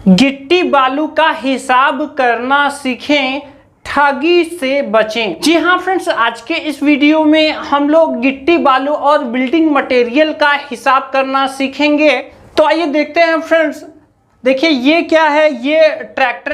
गिट्टी बालू का हिसाब करना सीखें, ठगी से बचें। जी हाँ फ्रेंड्स, आज के इस वीडियो में हम लोग गिट्टी बालू और बिल्डिंग मटेरियल का हिसाब करना सीखेंगे। तो आइए देखते हैं फ्रेंड्स। देखिए ये क्या है, ये ट्रैक्टर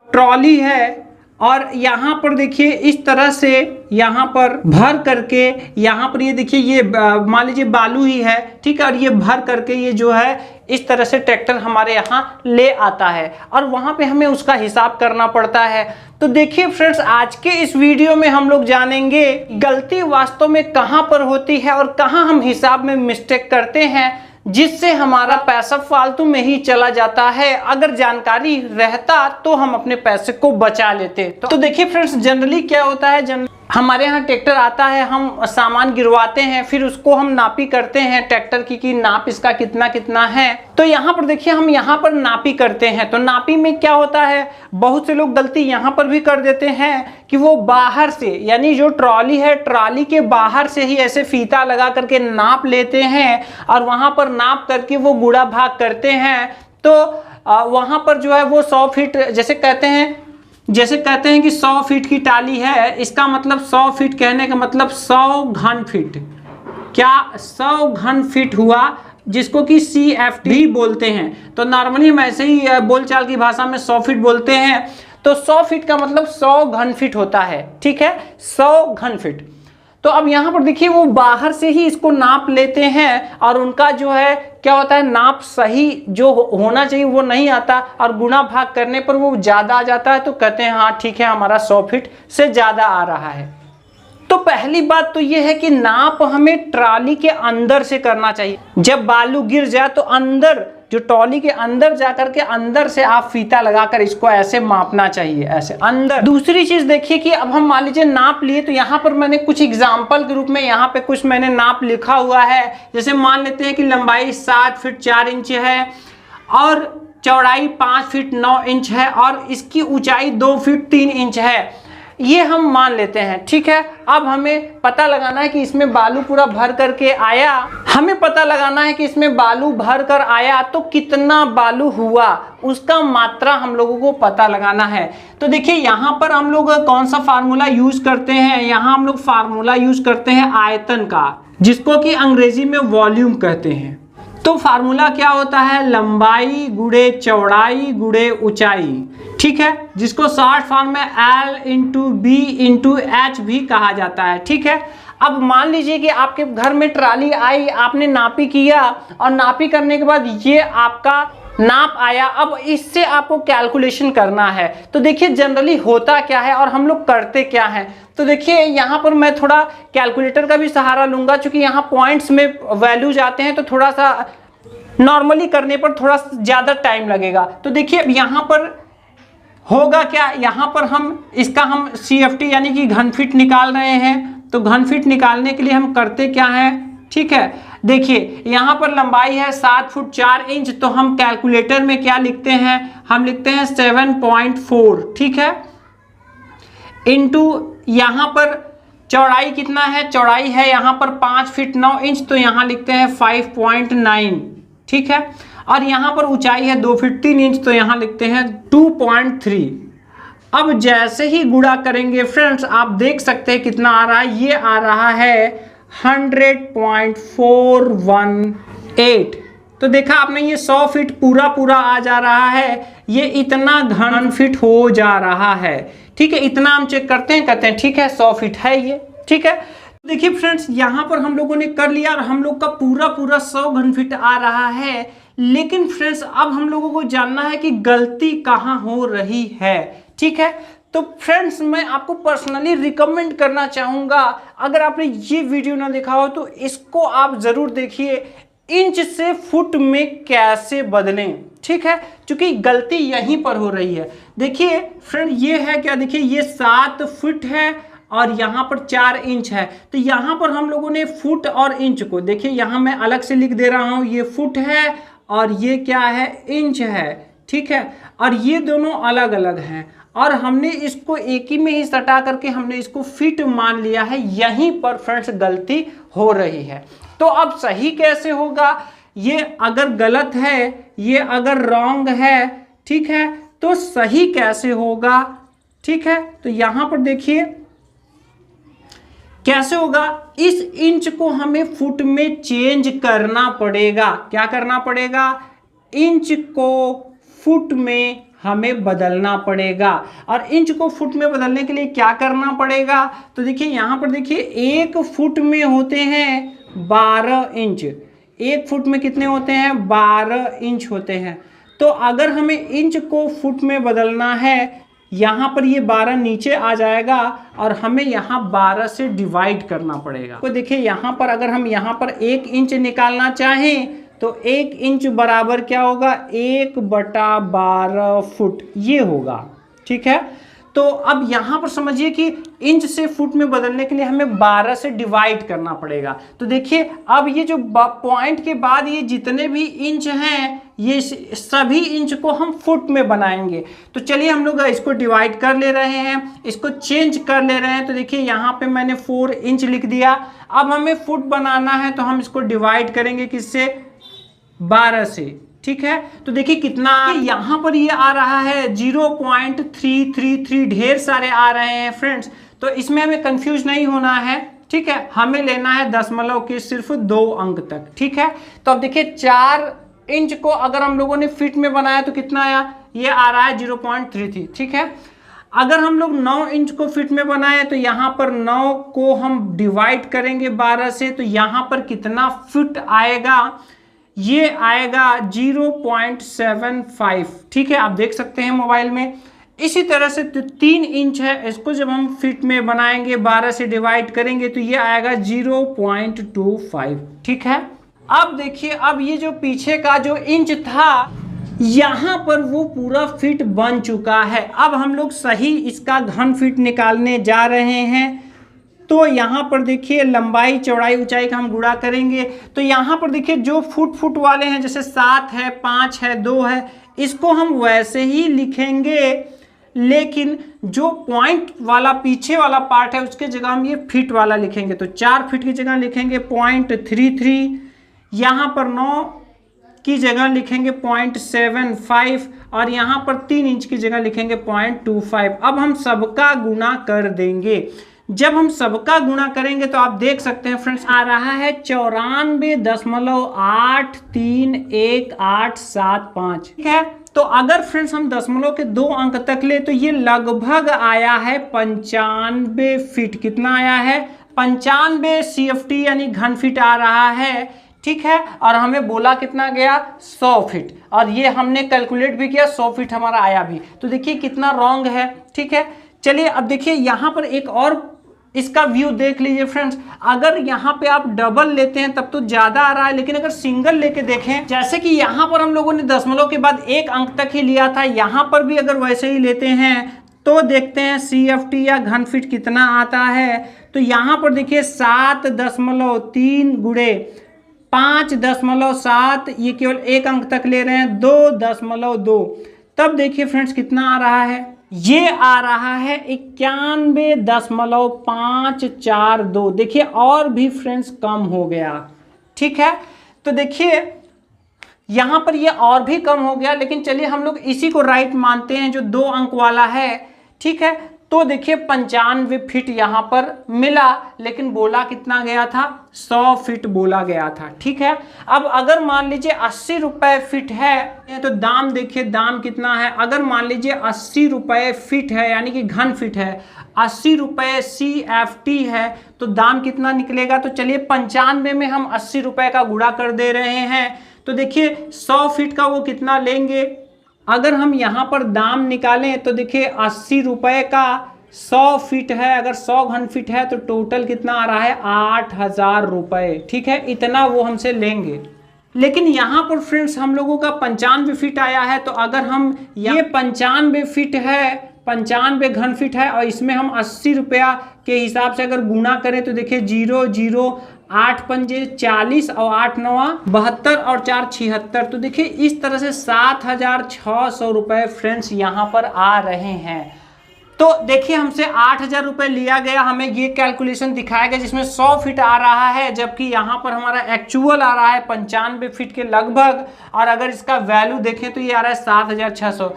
ट्रॉली है और यहाँ पर देखिए इस तरह से यहाँ पर भर करके यहाँ पर ये देखिए ये मान लीजिए बालू ही है, ठीक है, और ये भर करके ये जो है इस तरह से ट्रैक्टर हमारे यहाँ ले आता है और वहाँ पे हमें उसका हिसाब करना पड़ता है। तो देखिए फ्रेंड्स, आज के इस वीडियो में हम लोग जानेंगे गलती वास्तव में कहाँ पर होती है और कहाँ हम हिसाब में मिस्टेक करते हैं, जिससे हमारा पैसा फालतू में ही चला जाता है। अगर जानकारी रहता तो हम अपने पैसे को बचा लेते। तो देखिए फ्रेंड्स, जनरली क्या होता है, हमारे यहाँ ट्रैक्टर आता है, हम सामान गिरवाते हैं, फिर उसको हम नापी करते हैं ट्रैक्टर की कि नाप इसका कितना कितना है। तो यहाँ पर देखिए हम यहाँ पर नापी करते हैं। तो नापी में क्या होता है, बहुत से लोग गलती यहाँ पर भी कर देते हैं कि वो बाहर से, यानी जो ट्रॉली है ट्रॉली के बाहर से ही ऐसे फीता लगा करके नाप लेते हैं और वहाँ पर नाप करके वो गुड़ा भाग करते हैं। तो वहाँ पर जो है वो 100 फीट जैसे कहते हैं कि 100 फीट की टाली है, इसका मतलब 100 फीट कहने का मतलब 100 घन फीट। क्या 100 घन फीट हुआ, जिसको कि CFT भी बोलते हैं। तो नॉर्मली हम ऐसे ही बोलचाल की भाषा में 100 फीट बोलते हैं। तो 100 फीट का मतलब 100 घन फीट होता है, ठीक है, 100 घन फीट। तो अब यहाँ पर देखिए वो बाहर से ही इसको नाप लेते हैं और उनका जो है क्या होता है, नाप सही जो होना चाहिए वो नहीं आता और गुणा भाग करने पर वो ज़्यादा आ जाता है। तो कहते हैं हाँ ठीक है, हमारा 100 फीट से ज़्यादा आ रहा है। तो पहली बात तो ये है कि नाप हमें ट्रॉली के अंदर से करना चाहिए। जब बालू गिर जाए तो अंदर, जो ट्रॉली के अंदर जाकर के अंदर से आप फीता लगाकर इसको ऐसे मापना चाहिए, ऐसे अंदर। दूसरी चीज देखिए कि अब हम मान लीजिए नाप लिए, तो यहाँ पर मैंने कुछ एग्जाम्पल के रूप में यहाँ पे कुछ मैंने नाप लिखा हुआ है। जैसे मान लेते हैं कि लंबाई 7 फीट 4 इंच है और चौड़ाई 5 फीट 9 इंच है और इसकी ऊंचाई 2 फीट 3 इंच है, ये हम मान लेते हैं, ठीक है। अब हमें पता लगाना है कि इसमें बालू पूरा भर करके आया, हमें पता लगाना है कि इसमें बालू भर कर आया तो कितना बालू हुआ, उसका मात्रा हम लोगों को पता लगाना है। तो देखिए यहाँ पर हम लोग कौन सा फार्मूला यूज करते हैं, यहाँ हम लोग फार्मूला यूज करते हैं आयतन का, जिसको कि अंग्रेजी में वॉल्यूम कहते हैं। तो फार्मूला क्या होता है, लंबाई गुणे चौड़ाई गुणे ऊंचाई, ठीक है, जिसको शॉर्ट फॉर्म में L into B into H भी कहा जाता है, ठीक है। अब मान लीजिए कि आपके घर में ट्राली आई, आपने नापी किया और नापी करने के बाद ये आपका नाप आया। अब इससे आपको कैलकुलेशन करना है। तो देखिए जनरली होता क्या है और हम लोग करते क्या हैं। तो देखिए यहाँ पर मैं थोड़ा कैलकुलेटर का भी सहारा लूंगा, क्योंकि यहाँ पॉइंट्स में वैल्यूज आते हैं तो थोड़ा सा नॉर्मली करने पर थोड़ा ज़्यादा टाइम लगेगा। तो देखिए अब यहाँ पर होगा क्या, यहाँ पर हम इसका हम CFT यानी कि घन फीट निकाल रहे हैं। तो घन फीट निकालने के लिए हम करते क्या हैं, ठीक है। देखिए यहाँ पर लंबाई है 7 फुट 4 इंच, तो हम कैलकुलेटर में क्या लिखते हैं, हम लिखते हैं 7.4, ठीक है, इनटू यहाँ पर चौड़ाई कितना है, चौड़ाई है यहाँ पर 5 फीट 9 इंच, तो यहाँ लिखते हैं 5.9, ठीक है, और यहाँ पर ऊंचाई है 2 फीट 3 इंच, तो यहाँ लिखते हैं 2.3। अब जैसे ही गुणा करेंगे फ्रेंड्स, आप देख सकते हैं कितना आ रहा है, ये आ रहा है 100.418। तो देखा आपने, ये 100 फीट पूरा आ जा रहा है, ये इतना घन फीट हो जा रहा है, ठीक है। इतना हम चेक करते हैं, कहते हैं ठीक है 100 फीट है ये, ठीक है। देखिए फ्रेंड्स, यहाँ पर हम लोगों ने कर लिया और हम लोग का पूरा 100 घन फीट आ रहा है। लेकिन फ्रेंड्स अब हम लोगों को जानना है कि गलती कहाँ हो रही है, ठीक है। तो फ्रेंड्स मैं आपको पर्सनली रिकमेंड करना चाहूँगा, अगर आपने ये वीडियो ना देखा हो तो इसको आप ज़रूर देखिए, इंच से फुट में कैसे बदलें, ठीक है, क्योंकि गलती यहीं पर हो रही है। देखिए फ्रेंड ये है क्या, देखिए ये 7 फुट है और यहाँ पर 4 इंच है। तो यहाँ पर हम लोगों ने फुट और इंच को, देखिए यहाँ मैं अलग से लिख दे रहा हूँ, ये फुट है और ये क्या है, इंच है, ठीक है, और ये दोनों अलग अलग हैं। और हमने इसको एक ही में ही सटा करके हमने इसको फीट मान लिया है। यहीं पर फ्रेंड्स गलती हो रही है। तो अब सही कैसे होगा? ये अगर गलत है, ये अगर रॉन्ग है, ठीक है, तो सही कैसे होगा? ठीक है, तो यहां पर देखिए कैसे होगा। इस इंच को हमें फुट में चेंज करना पड़ेगा। क्या करना पड़ेगा? इंच को फुट में हमें बदलना पड़ेगा। और इंच को फुट में बदलने के लिए क्या करना पड़ेगा? तो देखिए यहां पर देखिए 1 फुट में होते हैं 12 इंच। 1 फुट में कितने होते हैं? 12 इंच होते हैं। तो अगर हमें इंच को फुट में बदलना है, यहाँ पर ये 12 नीचे आ जाएगा और हमें यहाँ 12 से डिवाइड करना पड़ेगा। तो देखिए यहाँ पर अगर हम यहाँ पर 1 इंच निकालना चाहें तो 1 इंच बराबर क्या होगा? 1/12 फुट ये होगा। ठीक है, तो अब यहाँ पर समझिए कि इंच से फुट में बदलने के लिए हमें 12 से डिवाइड करना पड़ेगा। तो देखिए अब ये जो पॉइंट के बाद ये जितने भी इंच हैं ये सभी इंच को हम फुट में बनाएंगे। तो चलिए हम लोग इसको डिवाइड कर ले रहे हैं, इसको चेंज कर ले रहे हैं। तो देखिए यहाँ पे मैंने 4 इंच लिख दिया। अब हमें फुट बनाना है तो हम इसको डिवाइड करेंगे किससे? 12 से। ठीक है, तो देखिए कितना यहाँ पर ये आ रहा है 0.333। ढेर सारे आ रहे हैं फ्रेंड्स, तो इसमें हमें कंफ्यूज नहीं होना है। ठीक है, हमें लेना है दशमलव के सिर्फ 2 अंक तक। ठीक है, तो अब देखिए 4 इंच को अगर हम लोगों ने फीट में बनाया तो कितना आया? ये आ रहा है 0.33। ठीक है, अगर हम लोग 9 इंच को फीट में बनाए तो यहाँ पर 9 को हम डिवाइड करेंगे 12 से, तो यहाँ पर कितना फीट आएगा? ये आएगा 0.75। ठीक है, आप देख सकते हैं मोबाइल में। इसी तरह से 3 इंच है, इसको जब हम फीट में बनाएंगे 12 से डिवाइड करेंगे तो ये आएगा 0.25। ठीक है, अब देखिए अब ये जो पीछे का जो इंच था यहाँ पर वो पूरा फीट बन चुका है। अब हम लोग सही इसका घन फीट निकालने जा रहे हैं। तो यहाँ पर देखिए लंबाई चौड़ाई ऊंचाई का हम गुणा करेंगे। तो यहाँ पर देखिए जो फुट वाले हैं, जैसे 7 है, 5 है, 2 है, इसको हम वैसे ही लिखेंगे, लेकिन जो पॉइंट वाला पीछे वाला पार्ट है उसके जगह हम ये फीट वाला लिखेंगे। तो 4 फीट की जगह लिखेंगे 0.33, यहाँ पर 9 की जगह लिखेंगे 0.75 और यहाँ पर 3 इंच की जगह लिखेंगे 0.25। अब हम सबका गुणा कर देंगे। जब हम सबका गुणा करेंगे तो आप देख सकते हैं फ्रेंड्स आ रहा है 94.831875। ठीक है, तो अगर फ्रेंड्स हम दशमलव के 2 अंक तक ले तो ये लगभग आया है 95 फीट। कितना आया है? 95 CFT यानी घन फीट आ रहा है। ठीक है, और हमें बोला कितना गया? 100 फीट, और ये हमने कैलकुलेट भी किया, 100 फीट हमारा आया भी। तो देखिए कितना रॉन्ग है। ठीक है, चलिए अब देखिए यहाँ पर एक और इसका व्यू देख लीजिए फ्रेंड्स। अगर यहाँ पे आप डबल लेते हैं तब तो ज्यादा आ रहा है, लेकिन अगर सिंगल लेके देखें, जैसे कि यहाँ पर हम लोगों ने दशमलव के बाद 1 अंक तक ही लिया था, यहाँ पर भी अगर वैसे ही लेते हैं तो देखते हैं CFT या घन फीट कितना आता है। तो यहाँ पर देखिए 7.3 गुणे 5.7, ये केवल 1 अंक तक ले रहे हैं, 2.2। तब देखिए फ्रेंड्स कितना आ रहा है? ये आ रहा है 91.542। देखिए और भी फ्रेंड्स कम हो गया। ठीक है, तो देखिए यहां पर ये और भी कम हो गया, लेकिन चलिए हम लोग इसी को राइट मानते हैं जो 2 अंक वाला है। ठीक है, तो देखिए 95 फीट यहां पर मिला, लेकिन बोला कितना गया था? 100 फीट बोला गया था। ठीक है, अब अगर मान लीजिए 80 रुपए फीट है तो दाम देखिए दाम कितना है। अगर मान लीजिए 80 रुपए फीट है यानी कि घन फीट है, 80 रुपए CFT है, तो दाम कितना निकलेगा? तो चलिए 95 में हम 80 रुपए का गुणा कर दे रहे हैं। तो देखिए 100 फीट का वो कितना लेंगे? अगर हम यहाँ पर दाम निकालें तो देखिए 80 रुपए का 100 फीट है, अगर 100 घन फीट है तो टोटल कितना आ रहा है? 8000 रुपए। ठीक है, इतना वो हमसे लेंगे। लेकिन यहाँ पर फ्रेंड्स हम लोगों का 95 फीट आया है, तो अगर हम ये 95 फीट है, 95 घन फीट है और इसमें हम 80 रुपया के हिसाब से अगर गुणा करें तो देखिए 0 0 8 पंजे 40 और 8 नवा 72 और 4 76। तो देखिए इस तरह से 7600 रुपए फ्रेंड्स यहाँ पर आ रहे हैं। तो देखिए हमसे 8,000 रुपये लिया गया, हमें ये कैलकुलेशन दिखाया गया जिसमें 100 फीट आ रहा है, जबकि यहाँ पर हमारा एक्चुअल आ रहा है 95 फीट के लगभग, और अगर इसका वैल्यू देखें तो ये आ रहा है 7,600।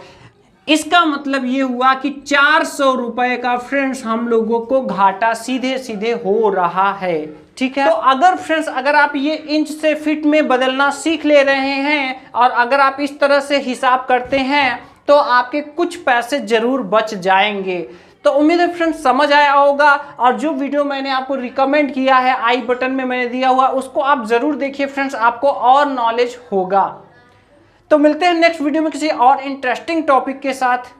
इसका मतलब ये हुआ कि 400 रुपए का फ्रेंड्स हम लोगों को घाटा सीधे सीधे हो रहा है। ठीक है, तो अगर फ्रेंड्स अगर आप ये इंच से फीट में बदलना सीख ले रहे हैं और अगर आप इस तरह से हिसाब करते हैं तो आपके कुछ पैसे जरूर बच जाएंगे। तो उम्मीद है फ्रेंड्स समझ आया होगा, और जो वीडियो मैंने आपको रिकमेंड किया है आई बटन में मैंने दिया हुआ, उसको आप जरूर देखिए फ्रेंड्स, आपको और नॉलेज होगा। तो मिलते हैं नेक्स्ट वीडियो में किसी और इंटरेस्टिंग टॉपिक के साथ।